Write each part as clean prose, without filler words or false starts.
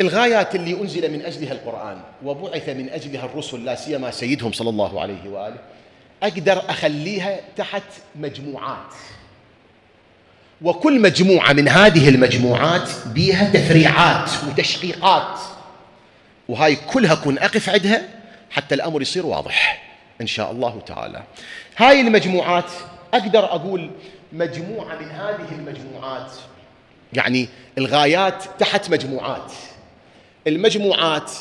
الغايات اللي أنزل من أجلها القرآن وبعث من أجلها الرسل لا سيما سيدهم صلى الله عليه وآله، أقدر أخليها تحت مجموعات، وكل مجموعة من هذه المجموعات بيها تفريعات وتشقيقات، وهاي كلها كن أقف عندها حتى الأمر يصير واضح إن شاء الله تعالى. هاي المجموعات أقدر أقول مجموعة من هذه المجموعات، يعني الغايات تحت مجموعات. المجموعات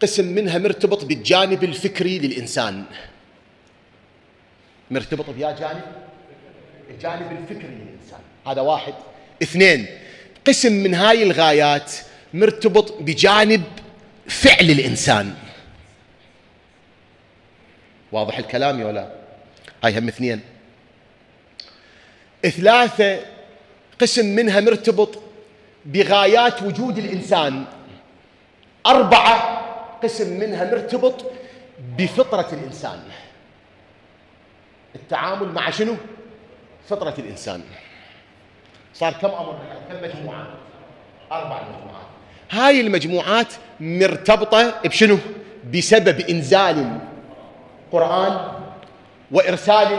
قسم منها مرتبط بالجانب الفكري للإنسان، مرتبط بيا جانب الجانب الفكري للإنسان، هذا واحد. اثنين، قسم من هاي الغايات مرتبط بجانب فعل الإنسان. واضح الكلام يا ولا؟ هاي هم اثنين. ثلاثة، قسم منها مرتبط بغايات وجود الإنسان. أربعة، قسم منها مرتبط بفطرة الإنسان، التعامل مع شنو؟ فطرة الإنسان. صار كم أمر؟ كم مجموعة؟ 4 مجموعات. هاي المجموعات مرتبطة بشنو؟ بسبب إنزال القرآن وإرسال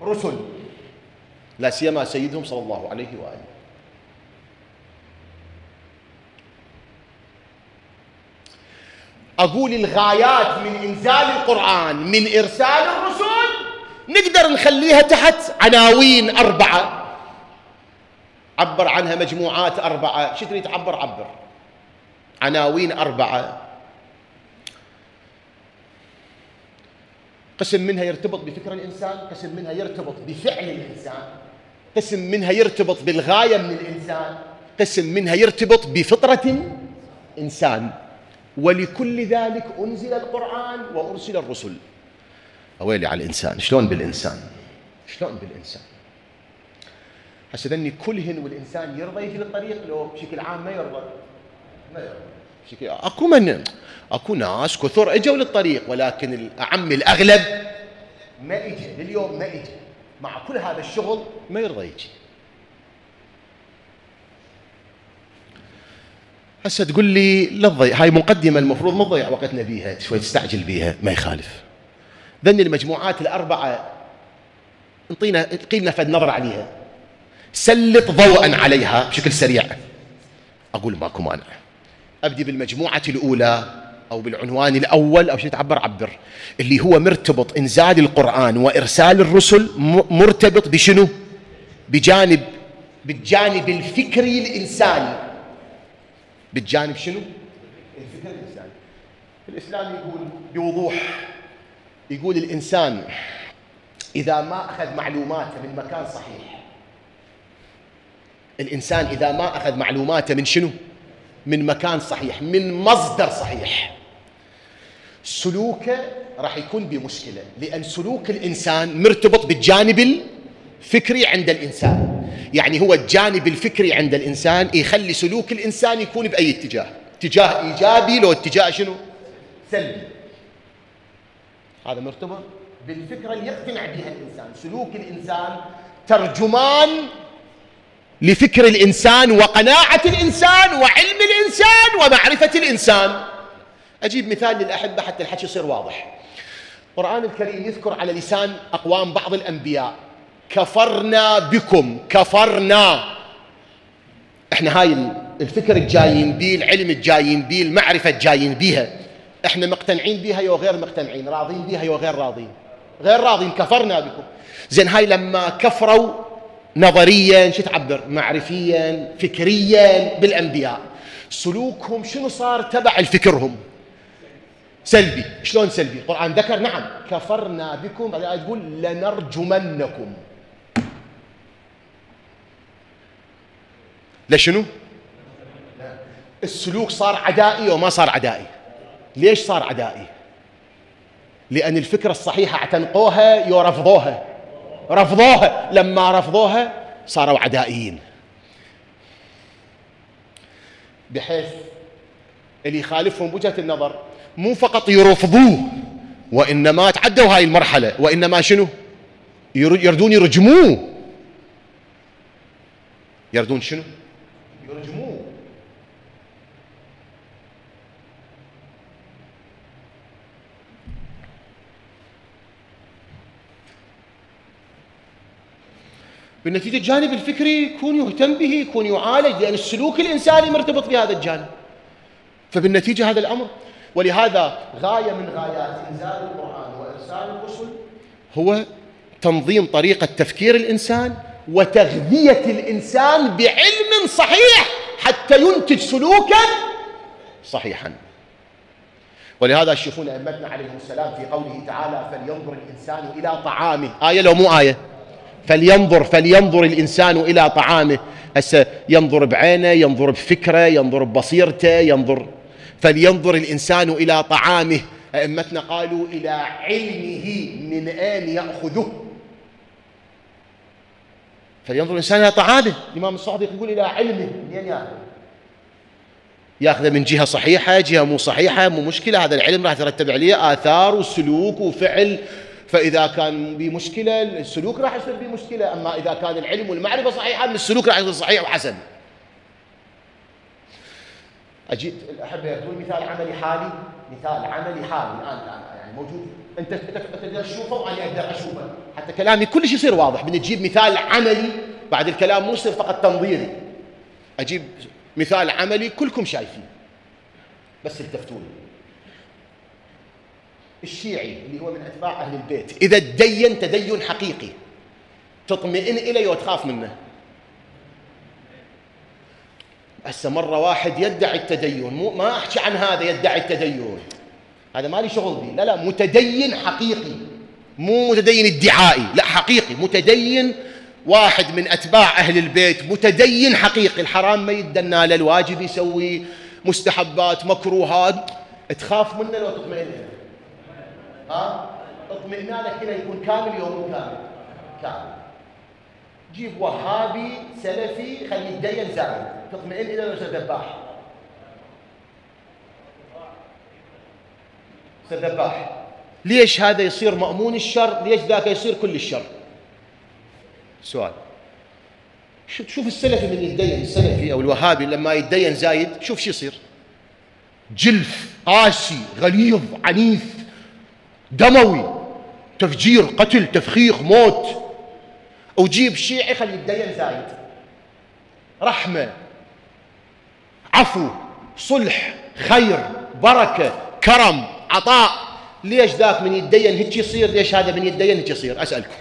رسل لا سيما سيدهم صلى الله عليه وآله. أقول الغايات من إنزال القرآن من إرسال الرسل نقدر نخليها تحت عناوين 4، عبر عنها مجموعات 4. شو تريد تعبر؟ عبر. عناوين 4، قسم منها يرتبط بفكر الإنسان، قسم منها يرتبط بفعل الإنسان، قسم منها يرتبط بالغاية من الإنسان، قسم منها يرتبط بفطرة الإنسان. ولكل ذلك أنزل القرآن وأرسل الرسل. أويلي على الإنسان، شلون بالإنسان؟ شلون بالإنسان؟ هسه ذني كلهن والإنسان يرضى يجي للطريق لو بشكل عام ما يرضى؟ ما يرضى بشكل أكو ناس كثر اجوا للطريق، ولكن الأعم الأغلب ما اجى لليوم، ما اجى مع كل هذا الشغل ما يرضى يجي. هسه تقول لي لا تضيع، هاي مقدمة المفروض ما تضيع وقتنا بيها، شوي تستعجل بيها، ما يخالف. ذني المجموعات ال4 انطينا قيلنا فد نظر عليها، سلط ضوءا عليها بشكل سريع. أقول ماكو مانع. أبدي بالمجموعة الأولى أو بالعنوان الأول أو شو تعبر عبر، اللي هو مرتبط إنزال القرآن وإرسال الرسل، مرتبط بشنو؟ بالجانب الفكري الإنساني. بالجانب شنو؟ الفكري الإنساني. الإسلام يقول بوضوح، يقول الإنسان إذا ما أخذ معلوماته من مكان صحيح، الإنسان إذا ما أخذ معلوماته من شنو؟ من مكان صحيح، من مصدر صحيح، سلوكه راح يكون بمشكلة، لأن سلوك الإنسان مرتبط بالجانب الفكري عند الإنسان. يعني هو الجانب الفكري عند الإنسان يخلي سلوك الإنسان يكون بأي اتجاه، اتجاه إيجابي لو اتجاه شنو؟ سلبي. هذا مرتبط بالفكرة اللي يقتنع بها الإنسان. سلوك الإنسان ترجمان لفكر الإنسان وقناعة الإنسان وعلم الإنسان ومعرفة الإنسان. أجيب مثال للأحبة حتى الحكي يصير واضح. القرآن الكريم يذكر على لسان أقوام بعض الأنبياء كفرنا بكم، كفرنا. احنا هاي الفكر الجايين بيه، العلم الجايين بيه، المعرفة الجايين بيها، احنا مقتنعين بيها يو غير مقتنعين، راضين بيها يو غير راضين؟ غير راضين. كفرنا بكم. زين هاي لما كفروا نظريا، شو تعبر؟ معرفيا، فكريا بالأنبياء، سلوكهم شنو صار تبع الفكرهم؟ سلبي. شلون سلبي؟ القرآن ذكر نعم كفرنا بكم، بعدين الآية تقول لنرجمنكم. لشنو؟ السلوك صار عدائي وما صار عدائي. ليش صار عدائي؟ لأن الفكرة الصحيحة اعتنقوها يرفضوها، رفضوها، لما رفضوها صاروا عدائيين، بحيث اللي يخالفهم بوجهة النظر مو فقط يرفضوه، وإنما تعدوا هاي المرحلة، وإنما شنو؟ يردون يرجموه. يردون شنو؟ يرجموه. بالنتيجة الجانب الفكري يكون يهتم به، يكون يعالج، لأن السلوك الإنساني مرتبط بهذا الجانب. فبالنتيجة هذا الأمر. ولهذا غاية من غايات إنزال القرآن وإرسال الرسل هو تنظيم طريقة تفكير الإنسان وتغذية الإنسان بعلم صحيح حتى ينتج سلوكا صحيحا. ولهذا تشوفون أئمتنا عليهم السلام في قوله تعالى فلينظر الإنسان إلى طعامه، آية لو مو آية؟ فلينظر الإنسان إلى طعامه. هسه ينظر بعينه، ينظر بفكره، ينظر ببصيرته، فلينظر الإنسان إلى طعامه. أئمتنا قالوا إلى علمه من أين يأخذه. فلينظر الإنسان إلى طعامه، الإمام الصادق يقول إلى علمه من أين يأخذه. يأخذه من جهة صحيحة، جهة مو صحيحة، مو مشكلة، هذا العلم راح يترتب عليه آثار وسلوك وفعل. فإذا كان بمشكلة السلوك راح يصير بمشكلة، أما إذا كان العلم والمعرفة صحيحة من السلوك راح يصير صحيح وحسن. أجيت الأحبة يأخذون مثال عملي حالي، مثال عملي حالي الآن يعني موجود، أنت تقدر تشوفه وأنا أقدر أشوفه، حتى كلامي كلش يصير واضح. بدنا نجيب مثال عملي بعد الكلام مو يصير فقط تنظيري. أجيب مثال عملي كلكم شايفين، بس التفتوني. الشيعي اللي هو من أتباع أهل البيت إذا تدين تدين حقيقي تطمئن إليه وتخاف منه. هسه مرة واحد يدعي التدين، ما أحكي عن هذا يدعي التدين، هذا مالي شغل به، لا متدين حقيقي، مو متدين ادعائي، لا حقيقي متدين، واحد من أتباع أهل البيت متدين حقيقي، الحرام ما يدنا له، الواجب يسوي، مستحبات مكروهات، تخاف منه لو تطمئن له. اطمئنانك هنا يكون كامل يوم مو كامل. جيب وهابي سلفي خليه يتدين زايد، تطمئن إلى لو يصير ذباح. ليش هذا يصير مأمون الشر؟ ليش ذاك يصير كل الشر؟ سؤال. شوف السلفي من يتدين، السلفي أو الوهابي لما يتدين زايد شوف شو يصير، جلف، قاسي، غليظ، عنيف، دموي، تفجير، قتل، تفخيخ، موت. وجيب شيعي خليه يتدين زايد، رحمة، عفو، صلح، خير، بركة، كرم، عطاء. ليش ذاك من يتدين هيك يصير؟ ليش هذا من يتدين هيك يصير؟ أسألكم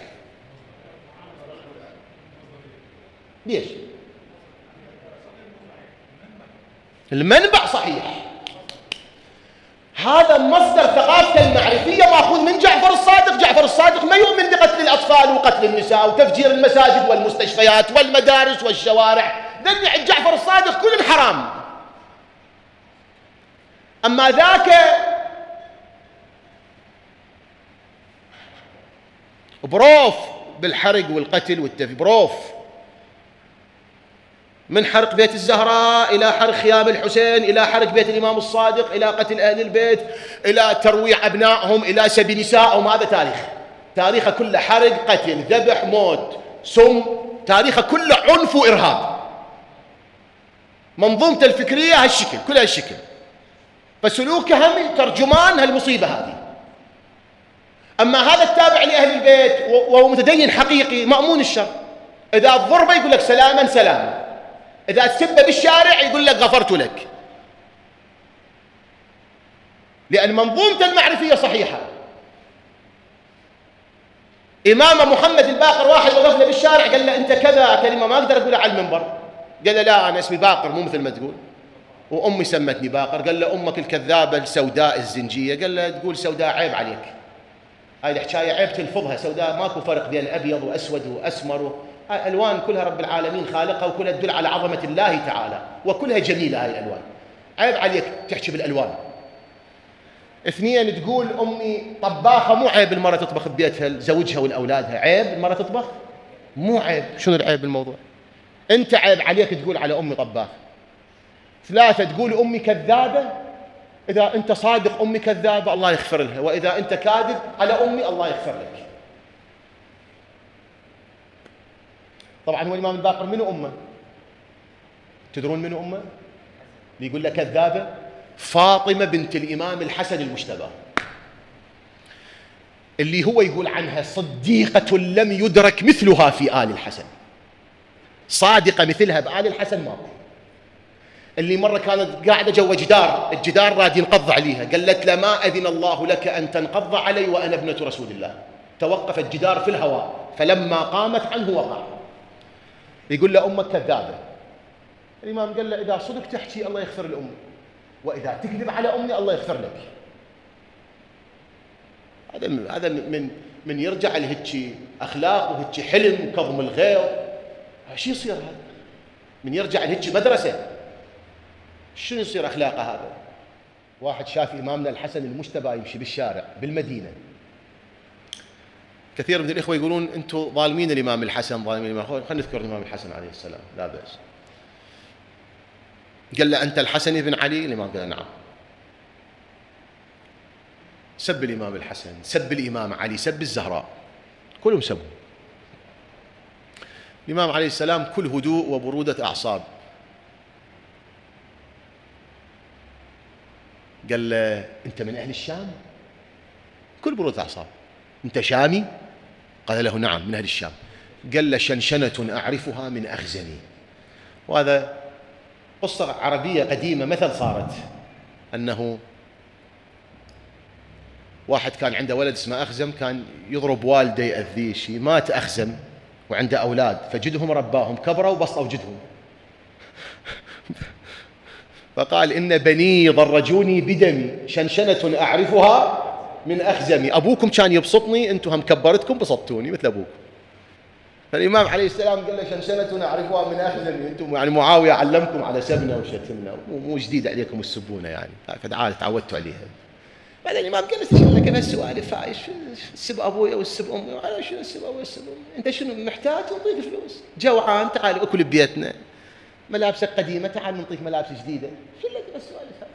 ليش؟ المنبع صحيح، هذا مصدر ثقافته المعرفية مأخوذ من جعفر الصادق. جعفر الصادق ما يؤمن بقتل الأطفال وقتل النساء وتفجير المساجد والمستشفيات والمدارس والشوارع، ذني عند جعفر الصادق كل حرام. أما ذاك بروف بالحرق والقتل والتفجير، بروف، من حرق بيت الزهراء إلى حرق خيام الحسين، إلى حرق بيت الإمام الصادق، إلى قتل أهل البيت، إلى ترويع أبنائهم، إلى سبي نسائهم. هذا تاريخه كله حرق، قتل، ذبح، موت، سم، تاريخه كله عنف وإرهاب. منظومته الفكرية هالشكل، كلها هالشكل. فسلوكه هم ترجمان هالمصيبة هذه. أما هذا التابع لأهل البيت وهو متدين حقيقي مأمون الشر، إذا الضربة يقول لك سلاما سلاما، إذا تسبه بالشارع يقول لك غفرت لك، لأن منظومته المعرفية صحيحة. إمام محمد الباقر واحد وقف له بالشارع قال له أنت كذا كلمة ما أقدر أقولها على المنبر، قال له لا أنا اسمي باقر مو مثل ما تقول، وأمي سمتني باقر. قال له أمك الكذابة السوداء الزنجية، قال له تقول سوداء عيب عليك، هاي الحكاية عيب تلفظها، سوداء ماكو فرق بين أبيض وأسود وأسمر، الألوان كلها رب العالمين خالقها وكلها تدل على عظمة الله تعالى وكلها جميلة. هاي الألوان عيب عليك تحكي بالألوان. اثنين تقول أمي طباخة، مو عيب المرأة تطبخ ببيتها زوجها والأولادها، عيب المرأة تطبخ؟ مو عيب. شنو العيب بالموضوع؟ أنت عيب عليك تقول على أمي طباخ. ثلاثة تقول أمي كذابة، إذا أنت صادق أمي كذابة الله يغفر لها، وإذا أنت كاذب على أمي الله يغفر لك. طبعا هو الإمام الباقر منو أمه؟ تدرون منو أمه؟ اللي يقول لك كذابة؟ فاطمة بنت الإمام الحسن المجتبى، اللي هو يقول عنها صديقة لم يدرك مثلها في آل الحسن. صادقة مثلها بآل الحسن ماكو. اللي مرة كانت قاعدة جوا جدار، الجدار راد ينقض عليها، قالت له ما أذن الله لك أن تنقض علي وأنا ابنة رسول الله. توقف الجدار في الهواء، فلما قامت عنه وقع. يقول له أمك كذابة. الإمام قال له إذا صدق تحكي الله يغفر لأمي، وإذا تكذب على أمي الله يغفر لك. هذا من يرجع لهيك أخلاق وهيك حلم وكظم الغيظ. شو يصير هذا؟ من يرجع لهيك مدرسة شنو يصير أخلاقه هذا؟ واحد شاف إمامنا الحسن المجتبى يمشي بالشارع بالمدينة. كثير من الإخوة يقولون أنتم ظالمين الإمام الحسن، ظالمين الإمام. خلينا نذكر الإمام الحسن عليه السلام، لا بأس. قال له أنت الحسن بن علي؟ الإمام قال نعم. سب الإمام الحسن، سب الإمام علي، سب الزهراء، كلهم سبوا. الإمام عليه السلام كل هدوء وبرودة أعصاب. قال له أنت من أهل الشام؟ كل برودة أعصاب. أنت شامي؟ قال له نعم من أهل الشام. قال له شنشنة أعرفها من أخزني. وهذا قصة عربية قديمة، مثل صارت أنه واحد كان عنده ولد اسمه أخزم، كان يضرب والده يأذيه شيء، مات أخزم وعنده أولاد، فجدهم رباهم كبروا وبسطوا جدهم. فقال إن بني ضرجوني بدمي شنشنة أعرفها من أخزمي. أبوكم كان يبسطني، أنتم هم كبرتكم بسطتوني مثل أبوكم. فالإمام عليه السلام قال له شنشنة أعرفها من أخزمي. أنتم يعني معاوية علمكم على سبنا وشتمنا، مو جديد عليكم السبونة، يعني هكذا عادة تعودتوا عليها. بعدين الإمام قال له لك هالسوالف هاي، السب أبويا والسب أمي، على شنو السب أبويا والسب أمي؟ أنت شنو محتاج؟ نعطيك فلوس. جوعان تعال أكل ببيتنا. ملابسك قديمة تعال نعطيك ملابس جديدة. شو لك بالسوالف هاي؟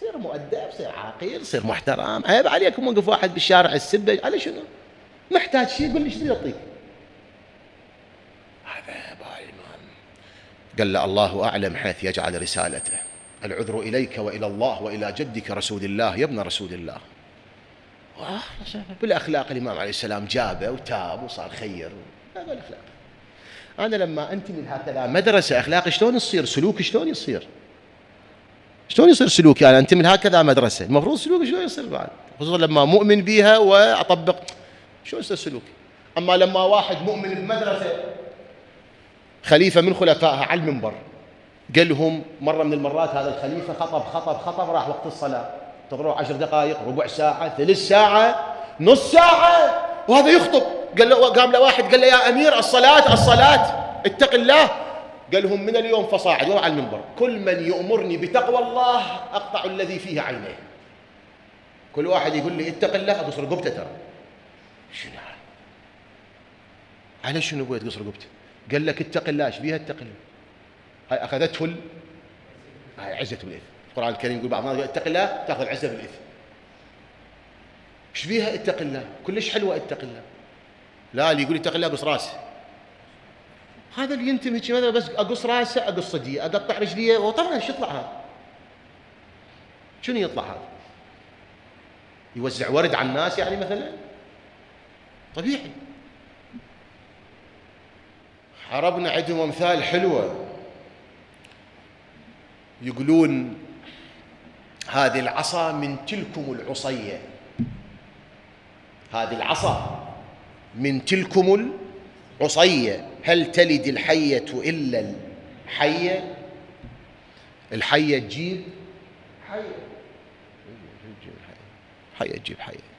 صير مؤدب، صير عاقل، صير محترم. عيب عليكم وقف واحد بالشارع السبة على شنو؟ محتاج شيء قل لي شنو يعطيك. هذا الإمام قال له الله أعلم حيث يجعل رسالته، العذر إليك وإلى الله وإلى جدك رسول الله يا ابن رسول الله. بالأخلاق الإمام عليه السلام جابه وتاب وصار خير. هذا الأخلاق. أنا لما أنتمي لهكذا مدرسة أخلاق، شلون يصير سلوك؟ شلون يصير؟ شلون يصير سلوكي؟ أنا أنتمي لهكذا مدرسة، المفروض سلوكي شلون يصير بعد؟ خصوصا لما مؤمن بها وأطبق، شلون يصير سلوكي؟ أما لما واحد مؤمن بمدرسة، خليفة من خلفائها على المنبر قال لهم مرة من المرات هذا الخليفة خطب راح وقت الصلاة، انتظروا 10 دقائق، ربع ساعة، ثلث ساعة، نص ساعة، وهذا يخطب. قال له قام له واحد قال له يا أمير الصلاة اتق الله. قال لهم من اليوم فصاعد وهو على المنبر كل من يأمرني بتقوى الله أقطع الذي فيه عينيه. كل واحد يقول لي اتق الله أقص رقبته. ترى شنو على شنو بغيت تقص رقبته؟ قال لك اتق الله. ايش بيها اتق الله؟ هاي أخذته هاي عزة بالإثم. القرآن الكريم يقول بعض الناس اتق الله تأخذ عزة بالإثم. ايش بيها اتق الله؟ كلش حلوة اتق الله. لا اللي يقول اتق الله قص راسه، هذا اللي ينتمي مثلا بس اقص راسه، اقص صديه، اقطع رجليه، وطبعا ايش يطلع هذا؟ شنو يطلع هذا؟ يوزع ورد على الناس يعني مثلا؟ طبيعي. عربنا عندهم امثال حلوه، يقولون هذه العصا من تلكم العصيه، هذه العصا من تلكم العصيه، هل تلد الحيه الا الحيه؟ الحيه تجيب حيه، حيه تجيب حيه.